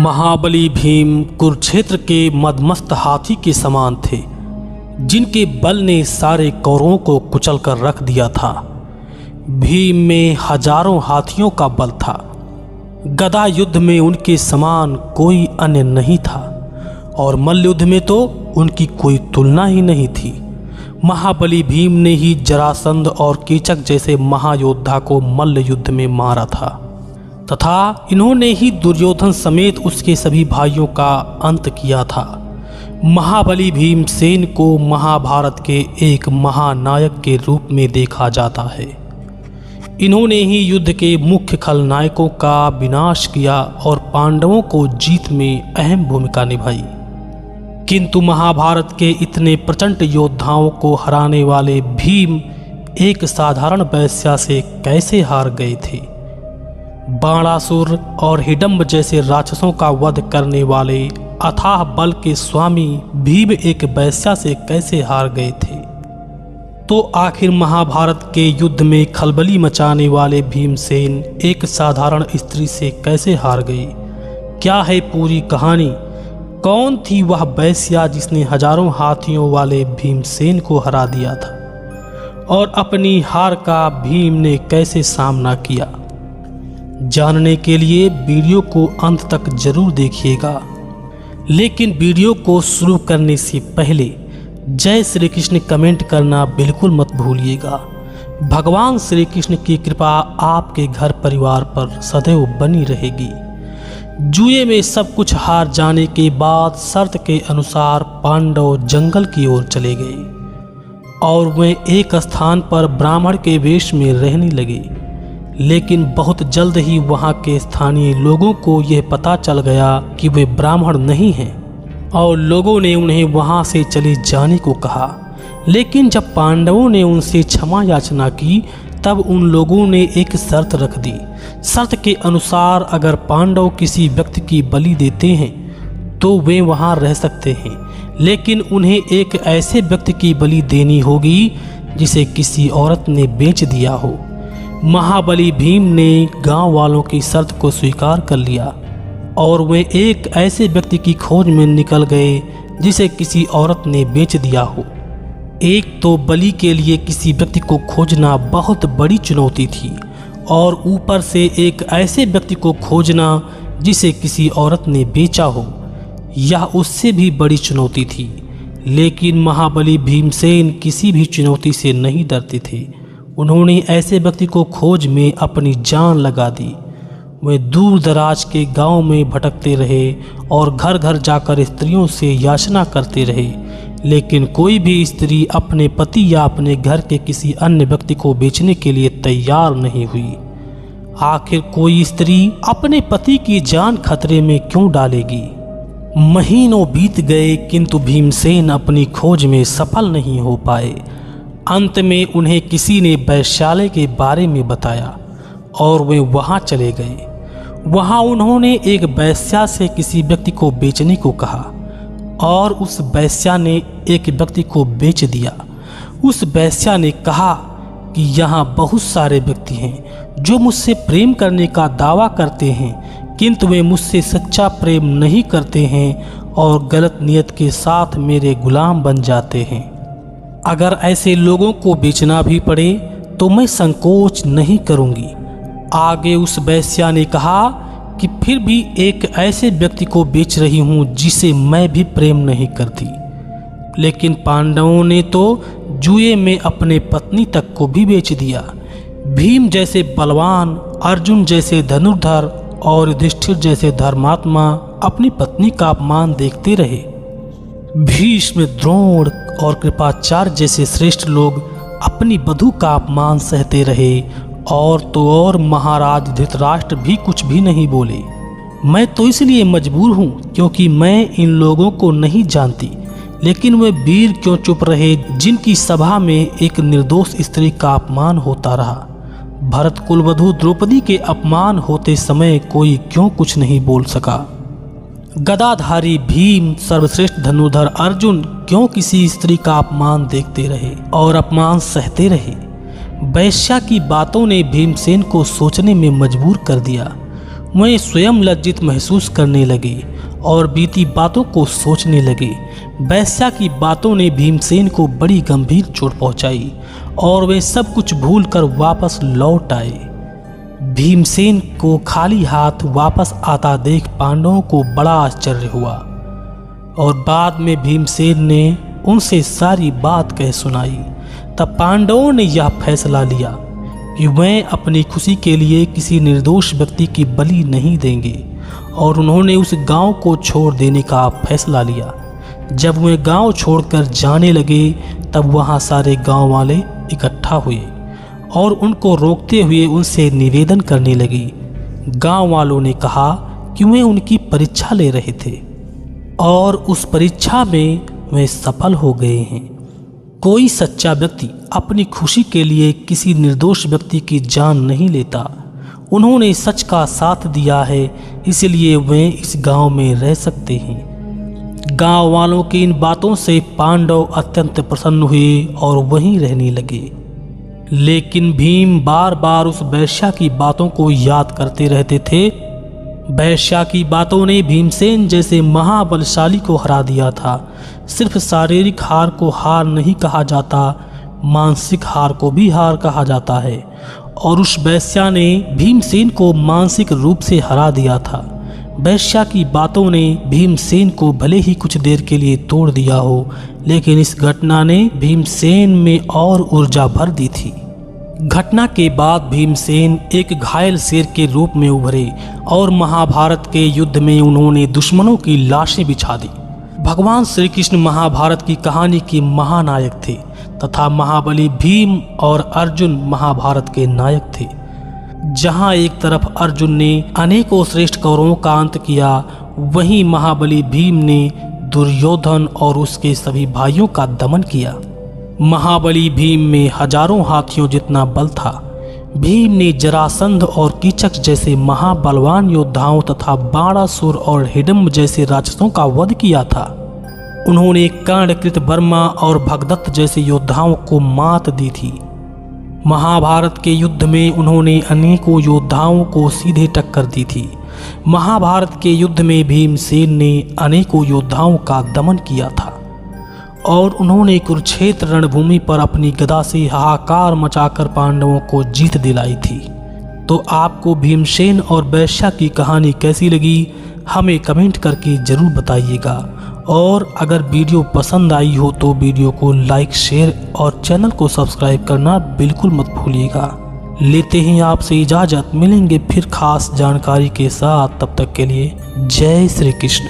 महाबली भीम कुरुक्षेत्र के मदमस्त हाथी के समान थे, जिनके बल ने सारे कौरवों को कुचल कर रख दिया था। भीम में हजारों हाथियों का बल था। गदा युद्ध में उनके समान कोई अन्य नहीं था और मल्ल युद्ध में तो उनकी कोई तुलना ही नहीं थी। महाबली भीम ने ही जरासंध और कीचक जैसे महायोद्धा को मल्ल युद्ध में मारा था तथा इन्होंने ही दुर्योधन समेत उसके सभी भाइयों का अंत किया था। महाबली भीमसेन को महाभारत के एक महानायक के रूप में देखा जाता है। इन्होंने ही युद्ध के मुख्य खलनायकों का विनाश किया और पांडवों को जीत में अहम भूमिका निभाई। किंतु महाभारत के इतने प्रचंड योद्धाओं को हराने वाले भीम एक साधारण वैश्या से कैसे हार गए थे? बाणासुर और हिडंब जैसे राक्षसों का वध करने वाले अथाह बल के स्वामी भीम एक वैश्या से कैसे हार गए थे? तो आखिर महाभारत के युद्ध में खलबली मचाने वाले भीमसेन एक साधारण स्त्री से कैसे हार गए? क्या है पूरी कहानी? कौन थी वह वैश्या जिसने हजारों हाथियों वाले भीमसेन को हरा दिया था? और अपनी हार का भीम ने कैसे सामना किया? जानने के लिए वीडियो को अंत तक जरूर देखिएगा। लेकिन वीडियो को शुरू करने से पहले जय श्री कृष्ण कमेंट करना बिल्कुल मत भूलिएगा। भगवान श्री कृष्ण की कृपा आपके घर परिवार पर सदैव बनी रहेगी। जुए में सब कुछ हार जाने के बाद शर्त के अनुसार पांडव जंगल की ओर चले गए और वे एक स्थान पर ब्राह्मण के वेश में रहने लगे। लेकिन बहुत जल्द ही वहां के स्थानीय लोगों को यह पता चल गया कि वे ब्राह्मण नहीं हैं और लोगों ने उन्हें वहां से चले जाने को कहा। लेकिन जब पांडवों ने उनसे क्षमा याचना की तब उन लोगों ने एक शर्त रख दी। शर्त के अनुसार अगर पांडव किसी व्यक्ति की बलि देते हैं तो वे वहां रह सकते हैं, लेकिन उन्हें एक ऐसे व्यक्ति की बलि देनी होगी जिसे किसी औरत ने बेच दिया हो। महाबली भीम ने गांव वालों की शर्त को स्वीकार कर लिया और वे एक ऐसे व्यक्ति की खोज में निकल गए जिसे किसी औरत ने बेच दिया हो। एक तो बलि के लिए किसी व्यक्ति को खोजना बहुत बड़ी चुनौती थी और ऊपर से एक ऐसे व्यक्ति को खोजना जिसे किसी औरत ने बेचा हो, यह उससे भी बड़ी चुनौती थी। लेकिन महाबली भीमसेन किसी भी चुनौती से नहीं डरते थे। उन्होंने ऐसे व्यक्ति को खोज में अपनी जान लगा दी। वे दूर दराज के गांव में भटकते रहे और घर घर जाकर स्त्रियों से याचना करते रहे, लेकिन कोई भी स्त्री अपने पति या अपने घर के किसी अन्य व्यक्ति को बेचने के लिए तैयार नहीं हुई। आखिर कोई स्त्री अपने पति की जान खतरे में क्यों डालेगी? महीनों बीत गए किंतु भीमसेन अपनी खोज में सफल नहीं हो पाए। अंत में उन्हें किसी ने वैश्यालय के बारे में बताया और वे वहां चले गए। वहां उन्होंने एक वैश्या से किसी व्यक्ति को बेचने को कहा और उस वैश्या ने एक व्यक्ति को बेच दिया। उस वैश्या ने कहा कि यहाँ बहुत सारे व्यक्ति हैं जो मुझसे प्रेम करने का दावा करते हैं, किंतु वे मुझसे सच्चा प्रेम नहीं करते हैं और गलत नियत के साथ मेरे गुलाम बन जाते हैं। अगर ऐसे लोगों को बेचना भी पड़े तो मैं संकोच नहीं करूंगी। आगे उस वैश्या ने कहा कि फिर भी एक ऐसे व्यक्ति को बेच रही हूं जिसे मैं भी प्रेम नहीं करती। लेकिन पांडवों ने तो जुए में अपने पत्नी तक को भी बेच दिया। भीम जैसे बलवान, अर्जुन जैसे धनुर्धर और युधिष्ठिर जैसे धर्मात्मा अपनी पत्नी का अपमान देखते रहे। भीष्म, द्रोण और कृपाचार्य जैसे श्रेष्ठ लोग अपनी वधू का अपमान सहते रहे और तो और महाराज धृतराष्ट्र भी कुछ भी नहीं बोले। मैं तो इसलिए मजबूर हूँ क्योंकि मैं इन लोगों को नहीं जानती। लेकिन वे वीर क्यों चुप रहे जिनकी सभा में एक निर्दोष स्त्री का अपमान होता रहा? भरत कुलवधू द्रौपदी के अपमान होते समय कोई क्यों कुछ नहीं बोल सका? गदाधारी भीम, सर्वश्रेष्ठ धनुर्धर अर्जुन क्यों किसी स्त्री का अपमान देखते रहे और अपमान सहते रहे? वैश्या की बातों ने भीमसेन को सोचने में मजबूर कर दिया। वे स्वयं लज्जित महसूस करने लगे और बीती बातों को सोचने लगे। वेश्या की बातों ने भीमसेन को बड़ी गंभीर चोट पहुंचाई और वे सब कुछ भूलकर वापस लौट आए। भीमसेन को खाली हाथ वापस आता देख पांडवों को बड़ा आश्चर्य हुआ और बाद में भीमसेन ने उनसे सारी बात कह सुनाई। तब पांडवों ने यह फैसला लिया कि वे अपनी खुशी के लिए किसी निर्दोष व्यक्ति की बलि नहीं देंगे और उन्होंने उस गांव को छोड़ देने का फैसला लिया। जब वे गांव छोड़कर जाने लगे तब वहां सारे गांव वाले इकट्ठा हुए और उनको रोकते हुए उनसे निवेदन करने लगे। गांव वालों ने कहा कि वे उनकी परीक्षा ले रहे थे और उस परीक्षा में वे सफल हो गए हैं। कोई सच्चा व्यक्ति अपनी खुशी के लिए किसी निर्दोष व्यक्ति की जान नहीं लेता। उन्होंने सच का साथ दिया है, इसलिए वे इस गांव में रह सकते हैं। गांव वालों की इन बातों से पांडव अत्यंत प्रसन्न हुए और वहीं रहने लगे। लेकिन भीम बार बार उस वेश्या की बातों को याद करते रहते थे। वेश्या की बातों ने भीमसेन जैसे महाबलशाली को हरा दिया था। सिर्फ शारीरिक हार को हार नहीं कहा जाता, मानसिक हार को भी हार कहा जाता है और उस वेश्या ने भीमसेन को मानसिक रूप से हरा दिया था। वेश्या की बातों ने भीमसेन को भले ही कुछ देर के लिए तोड़ दिया हो, लेकिन इस घटना ने भीमसेन में और ऊर्जा भर दी थी। घटना के बाद भीमसेन एक घायल शेर के रूप में उभरे और महाभारत के युद्ध में उन्होंने दुश्मनों की लाशें बिछा दी। भगवान श्री कृष्ण महाभारत की कहानी के महानायक थे तथा महाबली भीम और अर्जुन महाभारत के नायक थे। जहां एक तरफ अर्जुन ने अनेकों श्रेष्ठ कौरवों का अंत किया, वहीं महाबली भीम ने दुर्योधन और उसके सभी भाइयों का दमन किया। महाबली भीम में हजारों हाथियों जितना बल था। भीम ने जरासंध और कीचक जैसे महाबलवान योद्धाओं तथा बाणासुर और हिडम्ब जैसे राक्षसों का वध किया था। उन्होंने कर्णकृत वर्मा और भगदत्त जैसे योद्धाओं को मात दी थी। महाभारत के युद्ध में उन्होंने अनेकों योद्धाओं को सीधे टक्कर दी थी। महाभारत के युद्ध में भीमसेन ने अनेकों योद्धाओं का दमन किया था और उन्होंने कुरुक्षेत्र रणभूमि पर अपनी गदा से हाहाकार मचाकर पांडवों को जीत दिलाई थी। तो आपको भीमसेन और वेश्या की कहानी कैसी लगी, हमें कमेंट करके ज़रूर बताइएगा। और अगर वीडियो पसंद आई हो तो वीडियो को लाइक, शेयर और चैनल को सब्सक्राइब करना बिल्कुल मत भूलिएगा। लेते हैं आपसे इजाज़त, मिलेंगे फिर खास जानकारी के साथ। तब तक के लिए जय श्री कृष्ण।